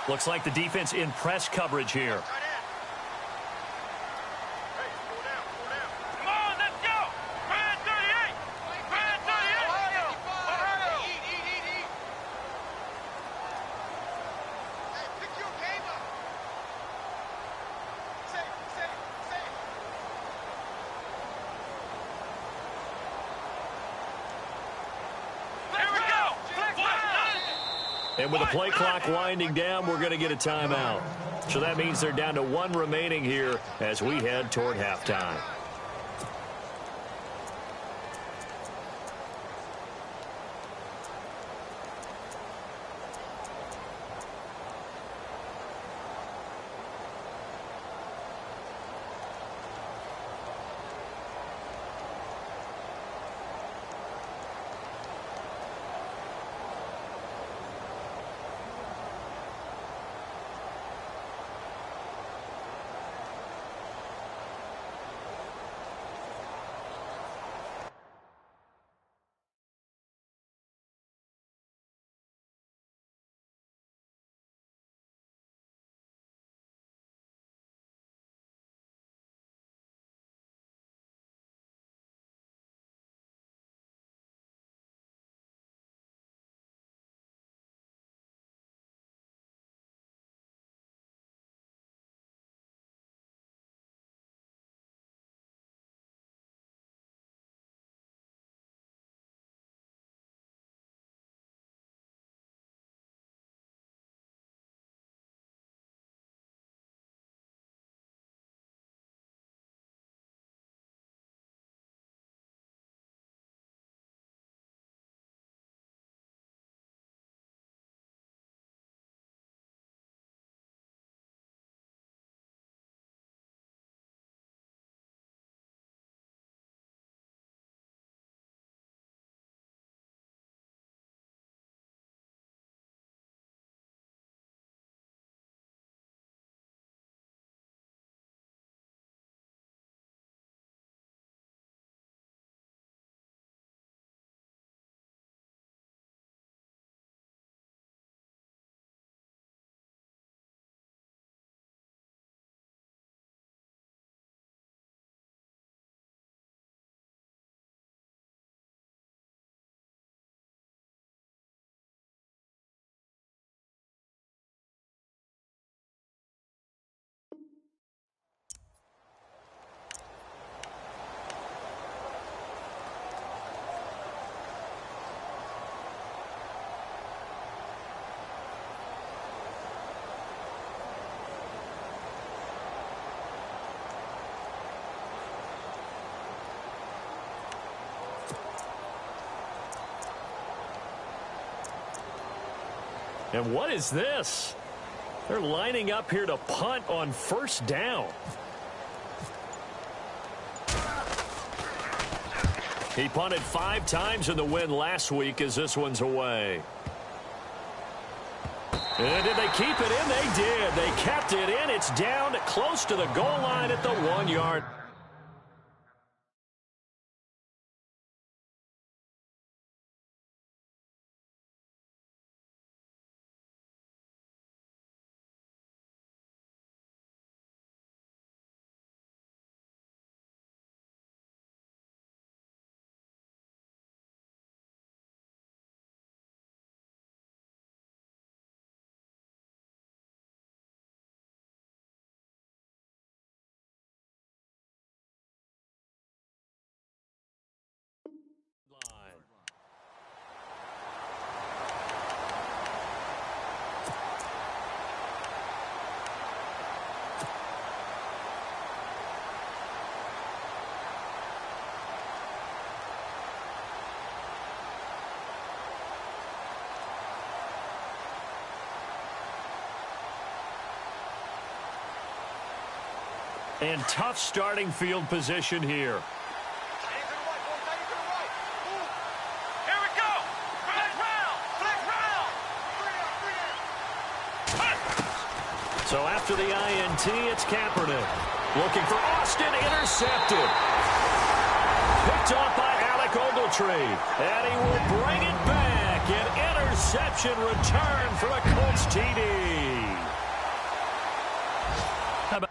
Looks like the defense in press coverage here. And with the play clock winding down, we're going to get a timeout. So that means they're down to one remaining here as we head toward halftime. And what is this? They're lining up here to punt on first down. He punted 5 times in the win last week as this one's away. And did they keep it in? They did. They kept it in. It's down close to the goal line at the 1-yard. And tough starting field position here. So after the INT, it's Kaepernick. Looking for Austin, intercepted. Picked off by Alec Ogletree. And he will bring it back and intercept. interception return for a Colts TD. How about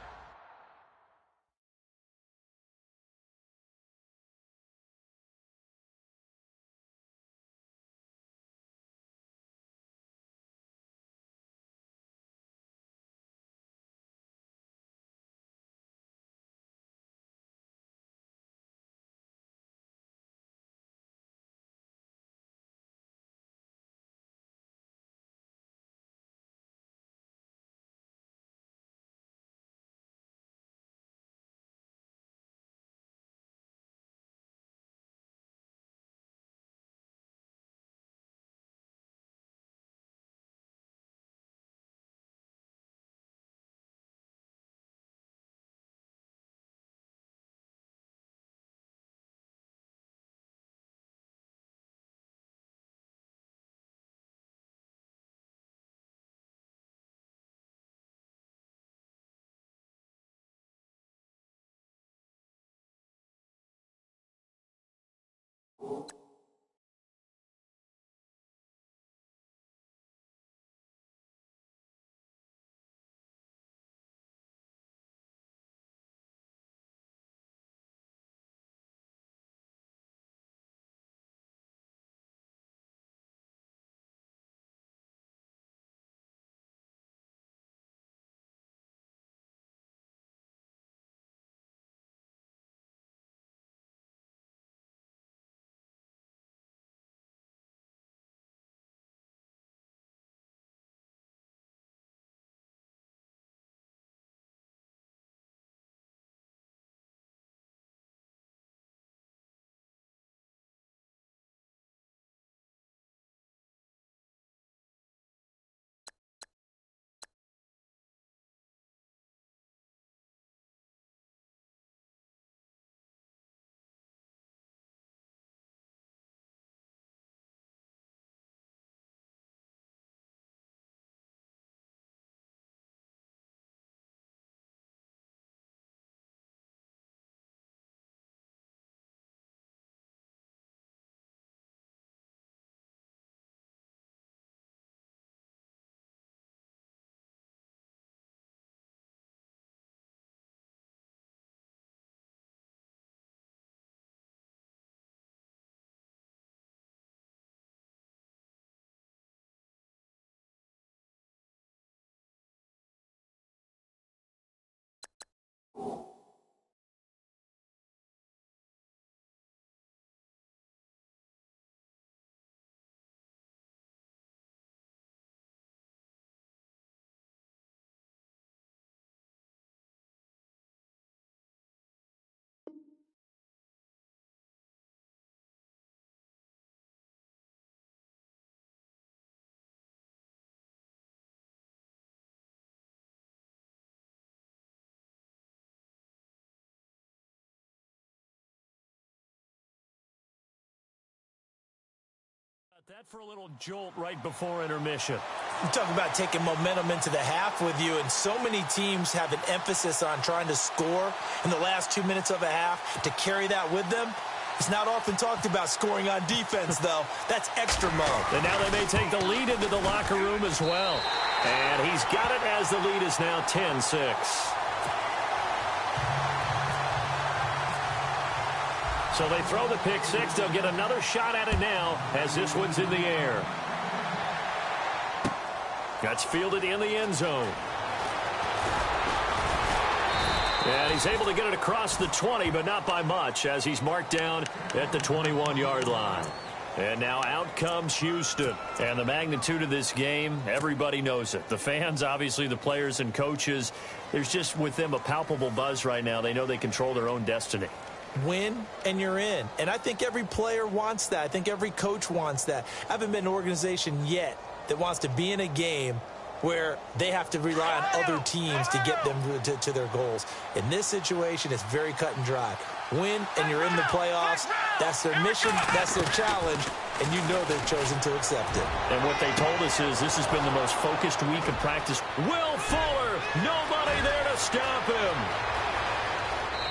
that for a little jolt right before intermission? You talk about taking momentum into the half with you, and so many teams have an emphasis on trying to score in the last 2 minutes of a half to carry that with them. It's not often talked about scoring on defense, though. That's extra mode. And now they may take the lead into the locker room as well. And he's got it as the lead is now 10-6. So they throw the pick six. They'll get another shot at it now as this one's in the air. That's fielded in the end zone. And he's able to get it across the 20, but not by much, as he's marked down at the 21-yard line. And now out comes Houston. And the magnitude of this game, everybody knows it. The fans, obviously the players and coaches, there's just with them a palpable buzz right now. They know they control their own destiny. Win, and you're in. And I think every player wants that. I think every coach wants that. I haven't been an organization yet that wants to be in a game where they have to rely on other teams to get them to their goals. In this situation, it's very cut and dry. Win, and you're in the playoffs. That's their mission. That's their challenge. And you know they've chosen to accept it. And what they told us is this has been the most focused week of practice. Will Fuller, nobody there to stop him.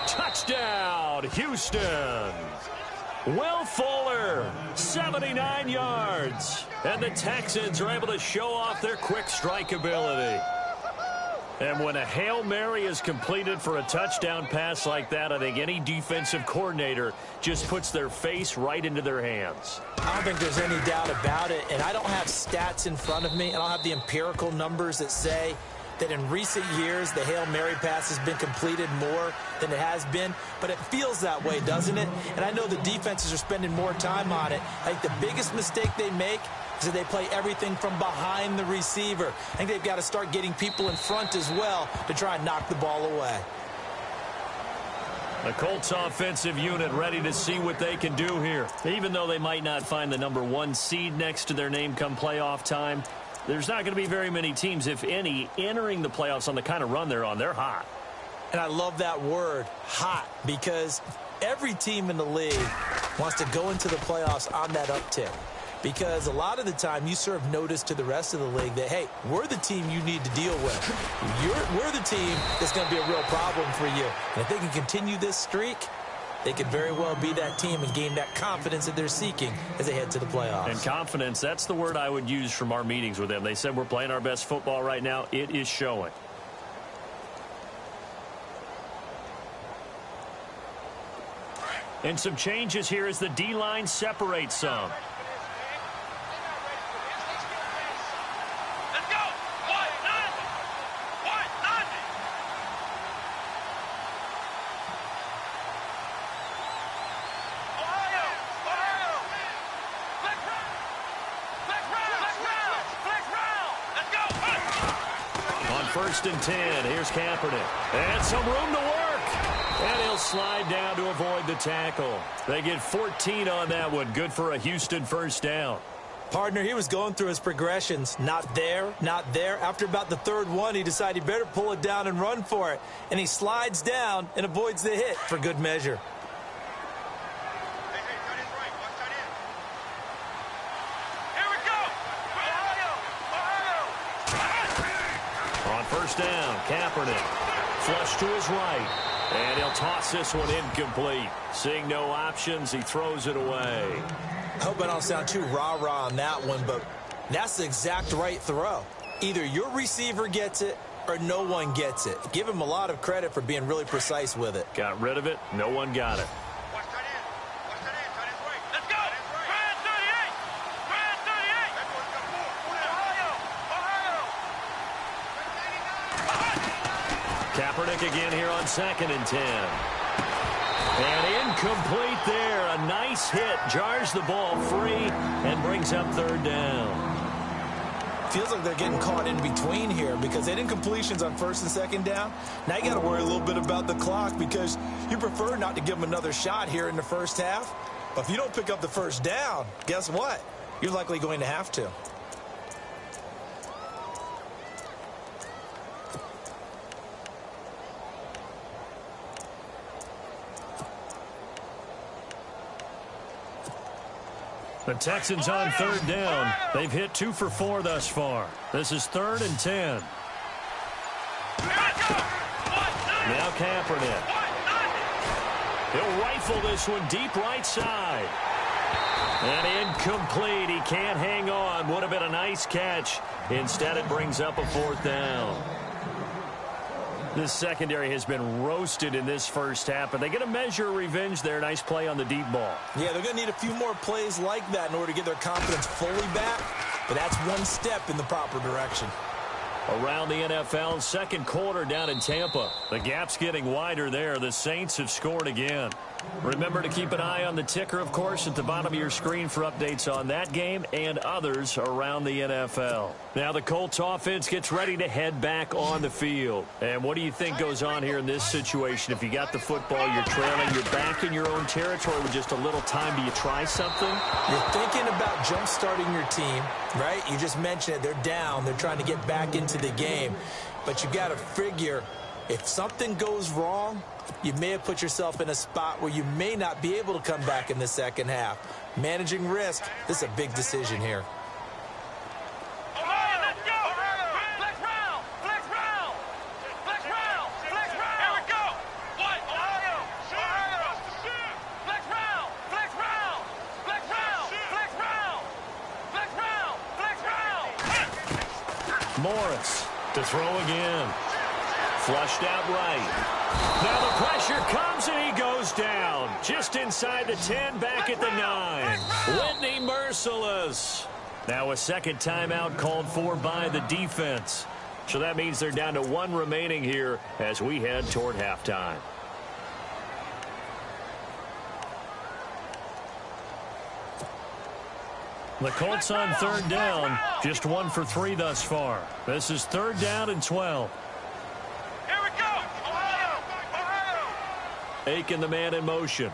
Touchdown, Houston. Will Fuller, 79 yards. And the Texans are able to show off their quick strike ability. And when a Hail Mary is completed for a touchdown pass like that, I think any defensive coordinator just puts their face right into their hands. I don't think there's any doubt about it. And I don't have stats in front of me. I don't have the empirical numbers that say that in recent years the Hail Mary pass has been completed more than it has been, but it feels that way, doesn't it? And I know the defenses are spending more time on it. I think the biggest mistake they make is that they play everything from behind the receiver. I think they've got to start getting people in front as well to try and knock the ball away. The Colts offensive unit ready to see what they can do here. Even though they might not find the #1 seed next to their name come playoff time, there's not going to be very many teams, if any, entering the playoffs on the kind of run they're on. They're hot. And I love that word, hot, because every team in the league wants to go into the playoffs on that uptick. Because a lot of the time you serve notice to the rest of the league that, hey, we're the team you need to deal with. We're the team that's going to be a real problem for you. And if they can continue this streak, they could very well be that team and gain that confidence that they're seeking as they head to the playoffs. And confidence, that's the word I would use from our meetings with them. They said we're playing our best football right now. It is showing. And some changes here as the D-line separates some. First and 10. Here's Kaepernick. And some room to work. And he'll slide down to avoid the tackle. They get 14 on that one. Good for a Houston first down. Partner, he was going through his progressions. Not there, not there. After about the third one, he decided he better pull it down and run for it. And he slides down and avoids the hit for good measure. First down, Kaepernick. Flush to his right. And he'll toss this one incomplete. Seeing no options, he throws it away. I hope I don't sound too rah-rah on that one, but that's the exact right throw. Either your receiver gets it or no one gets it. Give him a lot of credit for being really precise with it. Got rid of it. No one got it. Kaepernick again here on 2nd and 10. And incomplete there. A nice hit. Jars the ball free and brings up 3rd down. Feels like they're getting caught in between here because they did incompletions on 1st and 2nd down. Now you got to worry a little bit about the clock because you prefer not to give them another shot here in the first half. But if you don't pick up the first down, guess what? You're likely going to have to. The Texans on 3rd down. They've hit 2 for 4 thus far. This is 3rd and 10. Now Kaepernick. He'll rifle this one deep right side. And incomplete. He can't hang on. Would have been a nice catch. Instead, it brings up a 4th down. This secondary has been roasted in this first half, but they get a measure of revenge there. Nice play on the deep ball. Yeah, they're going to need a few more plays like that in order to get their confidence fully back, but that's one step in the proper direction. Around the NFL, 2nd quarter down in Tampa. The gap's getting wider there. The Saints have scored again. Remember to keep an eye on the ticker, of course, at the bottom of your screen for updates on that game and others around the NFL. Now the Colts offense gets ready to head back on the field. And what do you think goes on here in this situation? If you got the football, you're trailing, you're back in your own territory with just a little time. Do you try something? You're thinking about jump-starting your team, right? You just mentioned it. They're down. They're trying to get back into the game. But you got to figure if something goes wrong, you may have put yourself in a spot where you may not be able to come back in the second half. Managing risk, this is a big decision here. Morris to throw again. Flushed out right. Now the pressure comes and he goes down. Just inside the 10, back at the 9. Whitney merciless. Now a second timeout called for by the defense. So that means they're down to 1 remaining here as we head toward halftime. The Colts on 3rd down, just 1 for 3 thus far. This is 3rd down and 12. Here we go! Aiken, the man in motion.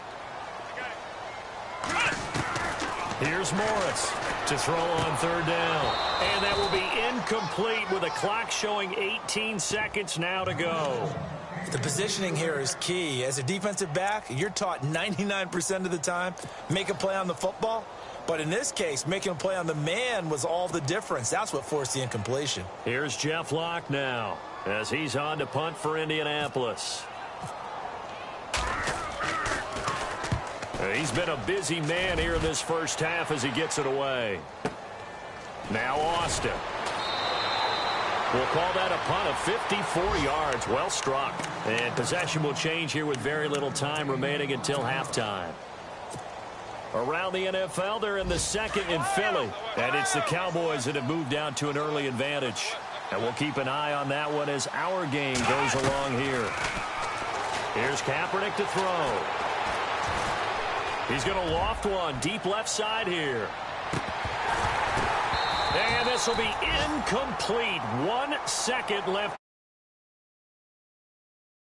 Here's Morris to throw on 3rd down. And that will be incomplete with a clock showing 18 seconds now to go. The positioning here is key. As a defensive back, you're taught 99% of the time, make a play on the football. But in this case, making a play on the man was all the difference. That's what forced the incompletion. Here's Jeff Locke now as he's on to punt for Indianapolis. He's been a busy man here in this first half as he gets it away. Now Austin. We'll call that a punt of 54 yards. Well struck. And possession will change here with very little time remaining until halftime. Around the NFL, they're in the 2nd in Philly. And it's the Cowboys that have moved down to an early advantage. And we'll keep an eye on that one as our game goes along here. Here's Kaepernick to throw. He's going to loft one deep left side here. And this will be incomplete. 1 second left.